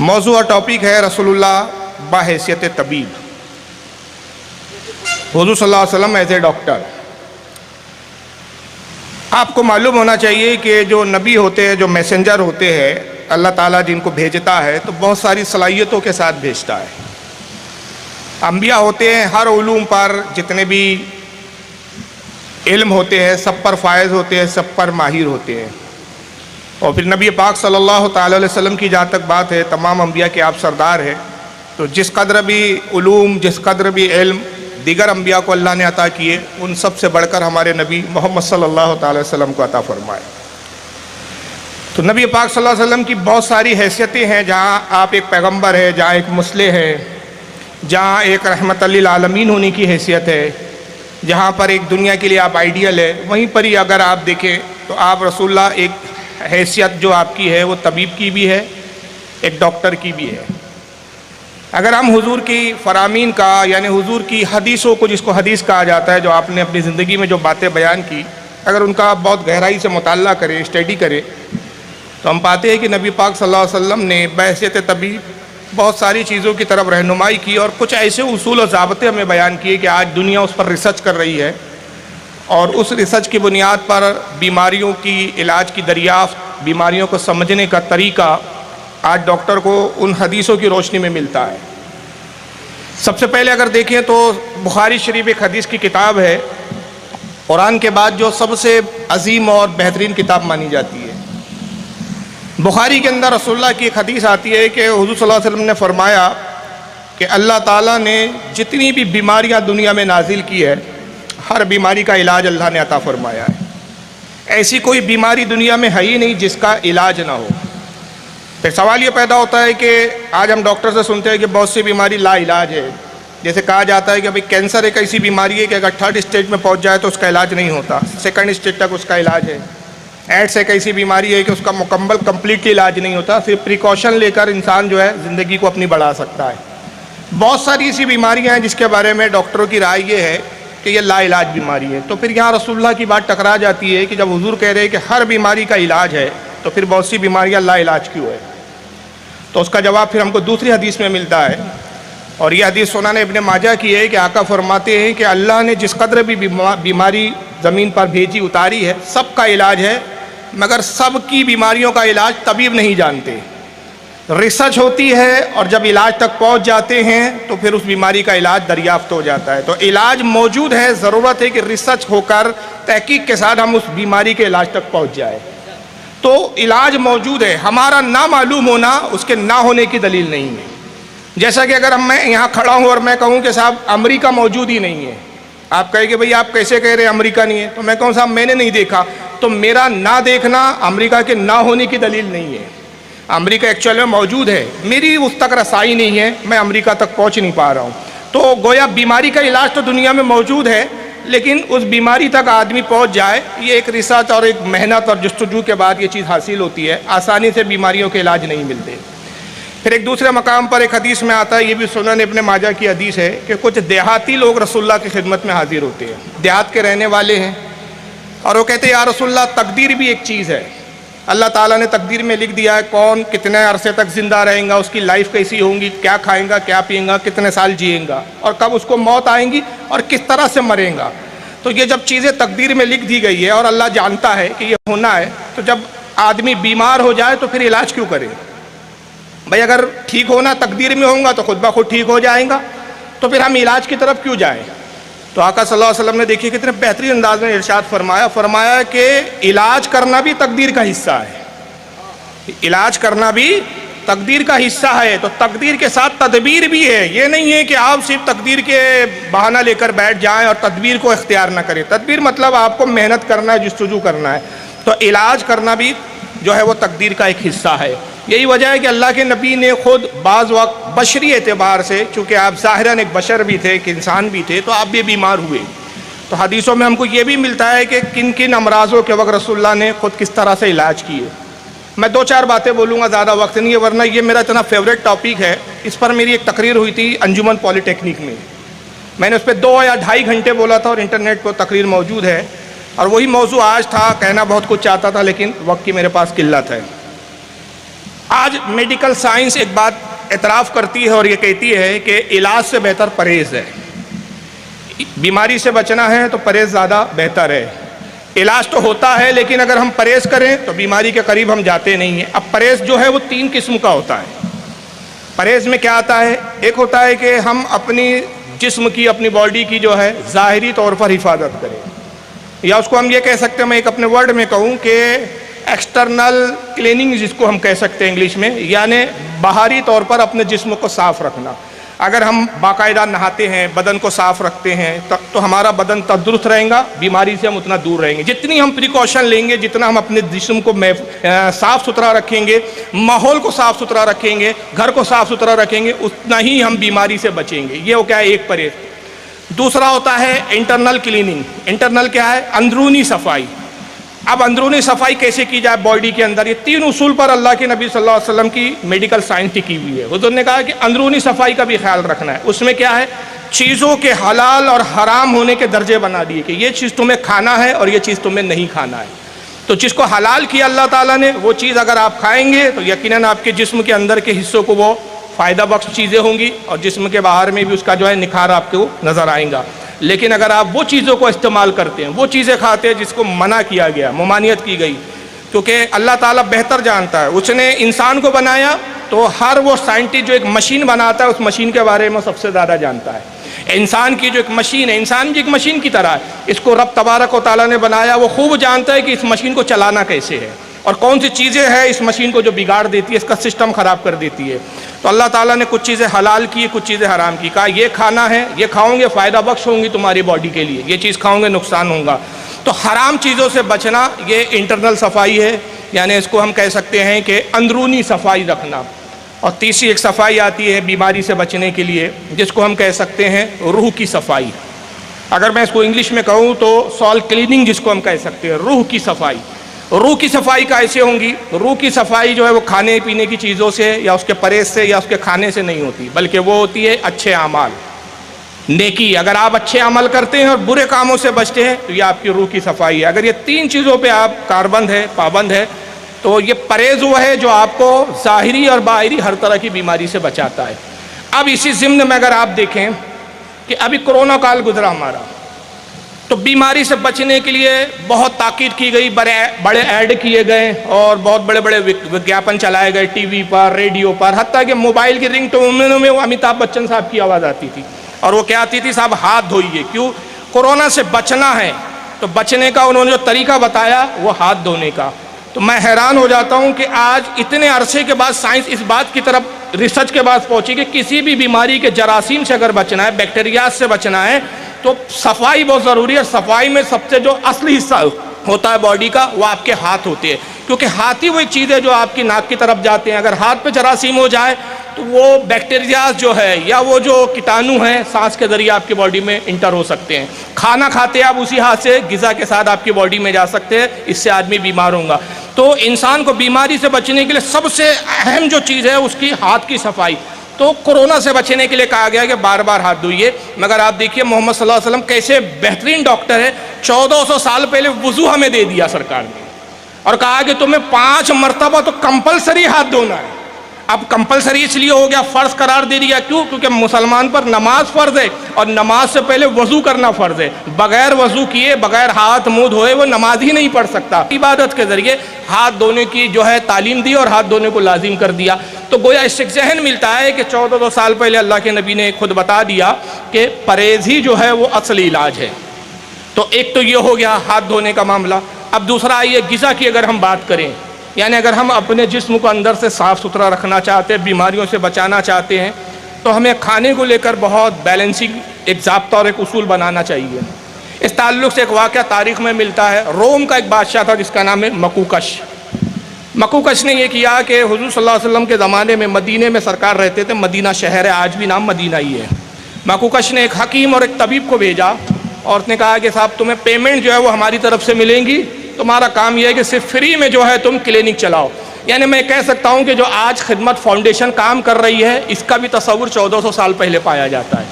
موضوع اور ٹاپک ہے رسول اللہ بحیثیت طبیب، حضور صلی اللہ علیہ وسلم ایز اے ڈاکٹر۔ آپ کو معلوم ہونا چاہیے کہ جو نبی ہوتے ہیں، جو میسنجر ہوتے ہیں، اللہ تعالیٰ جن کو بھیجتا ہے تو بہت ساری صلاحیتوں کے ساتھ بھیجتا ہے۔ انبیاء ہوتے ہیں، ہر علوم پر جتنے بھی علم ہوتے ہیں سب پر فائز ہوتے ہیں، سب پر ماہر ہوتے ہیں۔ اور پھر نبی پاک صلی اللہ تعالیٰ علیہ وسلم کی جہاں تک بات ہے، تمام انبیاء کے آپ سردار ہیں، تو جس قدر بھی علوم، جس قدر بھی علم دیگر انبیاء کو اللہ نے عطا کیے، ان سب سے بڑھ کر ہمارے نبی محمد صلی اللہ تعالیٰ علیہ وسلم کو عطا فرمائے۔ تو نبی پاک صلی اللہ علیہ وسلم کی بہت ساری حیثیتیں ہیں، جہاں آپ ایک پیغمبر ہے، جہاں ایک مصلح ہے، جہاں ایک رحمت للعالمین ہونے کی حیثیت ہے، جہاں پر ایک دنیا کے لیے آپ آئیڈیل ہے، وہیں پر ہی اگر آپ دیکھیں تو آپ رسول اللہ ایک حیثیت جو آپ کی ہے وہ طبیب کی بھی ہے، ایک ڈاکٹر کی بھی ہے۔ اگر ہم حضور کی فرامین کا، یعنی حضور کی حدیثوں کو، جس کو حدیث کہا جاتا ہے، جو آپ نے اپنی زندگی میں جو باتیں بیان کی، اگر ان کا بہت گہرائی سے مطالعہ کرے، اسٹڈی کرے، تو ہم پاتے ہیں کہ نبی پاک صلی اللہ علیہ وسلم نے بحیثیت طبیب بہت ساری چیزوں کی طرف رہنمائی کی، اور کچھ ایسے اصول و ضابطے ہمیں بیان کیے کہ آج دنیا اس پر ریسرچ کر رہی ہے، اور اس ریسرچ کی بنیاد پر بیماریوں کی علاج کی دریافت، بیماریوں کو سمجھنے کا طریقہ آج ڈاکٹر کو ان حدیثوں کی روشنی میں ملتا ہے۔ سب سے پہلے اگر دیکھیں تو بخاری شریف ایک حدیث کی کتاب ہے، قرآن کے بعد جو سب سے عظیم اور بہترین کتاب مانی جاتی ہے۔ بخاری کے اندر رسول اللہ کی ایک حدیث آتی ہے کہ حضور صلی اللہ علیہ وسلم نے فرمایا کہ اللہ تعالیٰ نے جتنی بھی بیماریاں دنیا میں نازل کی ہے، ہر بیماری کا علاج اللہ نے عطا فرمایا ہے۔ ایسی کوئی بیماری دنیا میں ہے ہی نہیں جس کا علاج نہ ہو۔ پھر سوال یہ پیدا ہوتا ہے کہ آج ہم ڈاکٹر سے سنتے ہیں کہ بہت سی بیماری لا علاج ہے، جیسے کہا جاتا ہے کہ بھئی کینسر ایک ایسی بیماری ہے کہ اگر 3rd اسٹیج میں پہنچ جائے تو اس کا علاج نہیں ہوتا، 2nd اسٹیج تک اس کا علاج ہے۔ ایڈس ایک ایسی بیماری ہے کہ اس کا مکمل کمپلیٹلی علاج نہیں ہوتا، صرف پریکاشن لے کر انسان جو ہے زندگی کو اپنی بڑھا سکتا ہے۔ بہت ساری ایسی بیماریاں ہیں جس کے بارے میں ڈاکٹروں کی رائے یہ ہے کہ یہ لا علاج بیماری ہے۔ تو پھر یہاں رسول اللہ کی بات ٹکرا جاتی ہے کہ جب حضور کہہ رہے ہیں کہ ہر بیماری کا علاج ہے، تو پھر بہت سی بیماریاں لا علاج کیوں ہے؟ تو اس کا جواب پھر ہم کو دوسری حدیث میں ملتا ہے، اور یہ حدیث سنن ابن ماجہ کی ہے کہ آقا فرماتے ہیں کہ اللہ نے جس قدر بھی بیماری زمین پر بھیجی، اتاری ہے، سب کا علاج ہے، مگر سب کی بیماریوں کا علاج طبیب نہیں جانتے۔ ریسرچ ہوتی ہے، اور جب علاج تک پہنچ جاتے ہیں تو پھر اس بیماری کا علاج دریافت ہو جاتا ہے۔ تو علاج موجود ہے، ضرورت ہے کہ ریسرچ ہو کر تحقیق کے ساتھ ہم اس بیماری کے علاج تک پہنچ جائے۔ تو علاج موجود ہے، ہمارا نہ معلوم ہونا اس کے نہ ہونے کی دلیل نہیں ہے۔ جیسا کہ اگر میں یہاں کھڑا ہوں اور میں کہوں کہ صاحب امریکہ موجود ہی نہیں ہے، آپ کہیں کہ بھئی آپ کیسے کہہ رہے ہیں امریکہ نہیں ہے، تو میں کہوں صاحب میں نے نہیں دیکھا، تو میرا نہ دیکھنا امریکہ کے نہ ہونے کی دلیل نہیں ہے۔ امریکہ ایکچوئل میں موجود ہے، میری اس تک رسائی نہیں ہے، میں امریکہ تک پہنچ نہیں پا رہا ہوں۔ تو گویا بیماری کا علاج تو دنیا میں موجود ہے، لیکن اس بیماری تک آدمی پہنچ جائے، یہ ایک ریسرچ اور ایک محنت اور جستجو کے بعد یہ چیز حاصل ہوتی ہے۔ آسانی سے بیماریوں کے علاج نہیں ملتے۔ پھر ایک دوسرے مقام پر ایک حدیث میں آتا ہے، یہ بھی سنن ابن ماجہ کی حدیث ہے، کہ کچھ دیہاتی لوگ رسول اللہ کی خدمت میں حاضر ہوتے ہیں، دیہات کے رہنے والے ہیں، اور وہ کہتے ہیں یا رسول اللہ تقدیر بھی ایک چیز ہے، اللہ تعالیٰ نے تقدیر میں لکھ دیا ہے کون کتنے عرصے تک زندہ رہیں گا، اس کی لائف کیسی ہوگی، کیا کھائیں گا، کیا پئیں گا، کتنے سال جئیں گا، اور کب اس کو موت آئیں گی اور کس طرح سے مریں گا۔ تو یہ جب چیزیں تقدیر میں لکھ دی گئی ہے اور اللہ جانتا ہے کہ یہ ہونا ہے، تو جب آدمی بیمار ہو جائے تو پھر علاج کیوں کرے؟ بھئی اگر ٹھیک ہونا تقدیر میں ہوگا تو خود بخود ٹھیک ہو جائیں گا، تو پھر ہم علاج کی طرف کیوں جائیں؟ تو آقا صلی اللہ علیہ وسلم نے دیکھیے کتنے بہترین انداز میں ارشاد فرمایا کہ علاج کرنا بھی تقدیر کا حصہ ہے، علاج کرنا بھی تقدیر کا حصہ ہے۔ تو تقدیر کے ساتھ تدبیر بھی ہے، یہ نہیں ہے کہ آپ صرف تقدیر کے بہانہ لے کر بیٹھ جائیں اور تدبیر کو اختیار نہ کریں۔ تدبیر مطلب آپ کو محنت کرنا ہے، جستجو کرنا ہے، تو علاج کرنا بھی جو ہے وہ تقدیر کا ایک حصہ ہے۔ یہی وجہ ہے کہ اللہ کے نبی نے خود بعض وقت بشری اعتبار سے، چونکہ آپ ظاہراً ایک بشر بھی تھے، ایک انسان بھی تھے، تو آپ بھی بیمار ہوئے، تو حدیثوں میں ہم کو یہ بھی ملتا ہے کہ کن کن امراضوں کے وقت رسول اللہ نے خود کس طرح سے علاج کیے۔ میں 2-4 باتیں بولوں گا، زیادہ وقت نہیں ہے، ورنہ یہ میرا اتنا فیوریٹ ٹاپک ہے۔ اس پر میری ایک تقریر ہوئی تھی انجمن پولی ٹیکنک میں نے اس پہ 2 یا 2.5 گھنٹے بولا تھا، اور انٹرنیٹ پہ تقریر موجود ہے، اور وہی موضوع آج تھا۔ کہنا بہت کچھ چاہتا تھا لیکن وقت کی میرے پاس قلت ہے۔ آج میڈیکل سائنس ایک بات اعتراف کرتی ہے اور یہ کہتی ہے کہ علاج سے بہتر پرہیز ہے. بیماری سے بچنا ہے تو پرہیز زیادہ بہتر ہے. علاج تو ہوتا ہے لیکن اگر ہم پرہیز کریں تو بیماری کے قریب ہم جاتے نہیں ہیں. اب پرہیز جو ہے وہ 3 قسم کا ہوتا ہے. پرہیز میں کیا آتا ہے؟ ایک ہوتا ہے کہ ہم اپنی جسم کی، اپنی باڈی کی جو ہے ظاہری طور پر حفاظت کریں، یا اس کو ہم یہ کہہ سکتے ہیں، میں ایک اپنے ورڈ میں کہوں کہ ایکسٹرنل کلیننگ جس کو ہم کہہ سکتے ہیں انگلش میں، یعنی باہری طور پر اپنے جسم کو صاف رکھنا. اگر ہم باقاعدہ نہاتے ہیں، بدن کو صاف رکھتے ہیں تو ہمارا بدن تندرست رہے گا، بیماری سے ہم اتنا دور رہیں گے. جتنی ہم پریکاشن لیں گے، جتنا ہم اپنے جسم کو صاف ستھرا رکھیں گے، ماحول کو صاف ستھرا رکھیں گے، گھر کو صاف ستھرا رکھیں گے، اتنا ہی ہم بیماری سے بچیں گے. یہ وہ کیا ہے؟ ایک پرہیز. دوسرا ہوتا ہے انٹرنل کلیننگ. انٹرنل کیا ہے؟ اندرونی صفائی. اب اندرونی صفائی کیسے کی جائے باڈی کے اندر؟ یہ 3 اصول پر اللہ کے نبی صلی اللہ علیہ وسلم کی میڈیکل سائنس ٹکی ہوئی ہے. حضور نے کہا کہ اندرونی صفائی کا بھی خیال رکھنا ہے. اس میں کیا ہے؟ چیزوں کے حلال اور حرام ہونے کے درجے بنا دیے کہ یہ چیز تمہیں کھانا ہے اور یہ چیز تمہیں نہیں کھانا ہے. تو جس کو حلال کیا اللہ تعالیٰ نے، وہ چیز اگر آپ کھائیں گے تو یقیناً آپ کے جسم کے اندر کے حصوں کو وہ فائدہ بخش چیزیں ہوں گی اور جسم کے باہر میں بھی اس کا جو ہے نکھار آپ کو نظر آئیں گا. لیکن اگر آپ وہ چیزوں کو استعمال کرتے ہیں، وہ چیزیں کھاتے ہیں جس کو منع کیا گیا، ممانعت کی گئی، کیونکہ اللہ تعالیٰ بہتر جانتا ہے. اس نے انسان کو بنایا تو ہر وہ سائنٹسٹ جو ایک مشین بناتا ہے اس مشین کے بارے میں سب سے زیادہ جانتا ہے. انسان کی جو ایک مشین ہے، انسان کی ایک مشین کی طرح ہے، اس کو رب تبارک و تعالیٰ نے بنایا. وہ خوب جانتا ہے کہ اس مشین کو چلانا کیسے ہے اور کون سی چیزیں ہیں اس مشین کو جو بگاڑ دیتی ہے، اس کا سسٹم خراب کر دیتی ہے. تو اللہ تعالیٰ نے کچھ چیزیں حلال کی، کچھ چیزیں حرام کی. کہا یہ کھانا ہے، یہ کھاؤں گے فائدہ بخش ہوں گی تمہاری باڈی کے لیے، یہ چیز کھاؤں گے نقصان ہوگا. تو حرام چیزوں سے بچنا یہ انٹرنل صفائی ہے، یعنی اس کو ہم کہہ سکتے ہیں کہ اندرونی صفائی رکھنا. اور تیسری ایک صفائی آتی ہے بیماری سے بچنے کے لیے، جس کو ہم کہہ سکتے ہیں روح کی صفائی. اگر میں اس کو انگلش میں کہوں تو سول کلیننگ جس کو ہم کہہ سکتے ہیں، روح کی صفائی. روح کی صفائی کیسے ہوں گی؟ روح کی صفائی جو ہے وہ کھانے پینے کی چیزوں سے یا اس کے پرہیز سے یا اس کے کھانے سے نہیں ہوتی، بلکہ وہ ہوتی ہے اچھے اعمال، نیکی. اگر آپ اچھے عمل کرتے ہیں اور برے کاموں سے بچتے ہیں تو یہ آپ کی روح کی صفائی ہے. اگر یہ 3 چیزوں پہ آپ کاربند ہے، پابند ہے، تو یہ پرہیز وہ ہے جو آپ کو ظاہری اور باہری ہر طرح کی بیماری سے بچاتا ہے. اب اسی ضمن میں اگر آپ دیکھیں کہ ابھی کرونا کال گزرا ہمارا، تو بیماری سے بچنے کے لیے بہت تاکید کی گئی، بڑے ایڈ کیے گئے اور بہت بڑے بڑے وگیاپن چلائے گئے ٹی وی پر، ریڈیو پر، حتیٰ کہ موبائل کی رنگ ٹونوں میں وہ امیتابھ بچن صاحب کی آواز آتی تھی. اور وہ کیا آتی تھی؟ صاحب ہاتھ دھوئیے. کیوں؟ کورونا سے بچنا ہے تو بچنے کا انہوں نے جو طریقہ بتایا وہ ہاتھ دھونے کا. تو میں حیران ہو جاتا ہوں کہ آج اتنے عرصے کے بعد سائنس اس بات کی طرف ریسرچ کے بعد پہنچی کہ کسی بھی بیماری کے جراثیم سے اگر بچنا ہے، بیکٹیریاز سے بچنا ہے، تو صفائی بہت ضروری ہے. صفائی میں سب سے جو اصلی حصہ ہوتا ہے باڈی کا وہ آپ کے ہاتھ ہوتے ہیں، کیونکہ ہاتھ ہی وہ ایک چیز ہے جو آپ کی ناک کی طرف جاتے ہیں. اگر ہاتھ پہ جراثیم ہو جائے تو وہ بیکٹیریاز جو ہے یا وہ جو کیٹانو ہیں سانس کے ذریعے آپ کی باڈی میں انٹر ہو سکتے ہیں. کھانا کھاتے ہیں آپ اسی ہاتھ سے، غذا کے ساتھ آپ کی باڈی میں جا سکتے ہیں، اس سے آدمی بیمار ہوگا. تو انسان کو بیماری سے بچنے کے لیے سب سے اہم جو چیز ہے اس کی ہاتھ کی صفائی. تو کورونا سے بچنے کے لیے کہا گیا کہ بار بار ہاتھ دھوئیے. مگر آپ دیکھیے محمد صلی اللہ علیہ وسلم کیسے بہترین ڈاکٹر ہے. 1400 سال پہلے وضو ہمیں دے دیا سرکار نے اور کہا کہ تمہیں 5 مرتبہ تو کمپلسری ہاتھ دھونا ہے. اب کمپلسری اس لیے ہو گیا، فرض قرار دے دیا. کیوں؟ کیونکہ مسلمان پر نماز فرض ہے اور نماز سے پہلے وضو کرنا فرض ہے. بغیر وضو کیے، بغیر ہاتھ منہ دھوئے وہ نماز ہی نہیں پڑھ سکتا. عبادت کے ذریعے ہاتھ دھونے کی جو ہے تعلیم دی اور ہاتھ دھونے کو لازم کر دیا. تو گویا اس سے ذہن ملتا ہے کہ 1400 سال پہلے اللہ کے نبی نے خود بتا دیا کہ پرہیز ہی جو ہے وہ اصلی علاج ہے. تو ایک تو یہ ہو گیا ہاتھ دھونے کا معاملہ. اب دوسرا آئیے غذا کی اگر ہم بات کریں، یعنی اگر ہم اپنے جسم کو اندر سے صاف ستھرا رکھنا چاہتے ہیں، بیماریوں سے بچانا چاہتے ہیں، تو ہمیں کھانے کو لے کر بہت بیلنسنگ ایک ضابطہ اور ایک اصول بنانا چاہیے. اس تعلق سے ایک واقعہ تاریخ میں ملتا ہے. روم کا ایک بادشاہ تھا جس کا نام ہے مکوکش. مکوکش نے یہ کیا کہ حضور صلی اللہ علیہ وسلم کے زمانے میں مدینے میں سرکار رہتے تھے، مدینہ شہر ہے، آج بھی نام مدینہ ہی ہے. مکوکش نے ایک حکیم اور ایک طبیب کو بھیجا اور اس نے کہا کہ صاحب تمہیں پیمنٹ جو ہے وہ ہماری طرف سے ملیں گی، تمہارا کام یہ ہے کہ صرف فری میں جو ہے تم کلینک چلاؤ. یعنی میں کہہ سکتا ہوں کہ جو آج خدمت فاؤنڈیشن کام کر رہی ہے اس کا بھی تصور 1400 سال پہلے پایا جاتا ہے.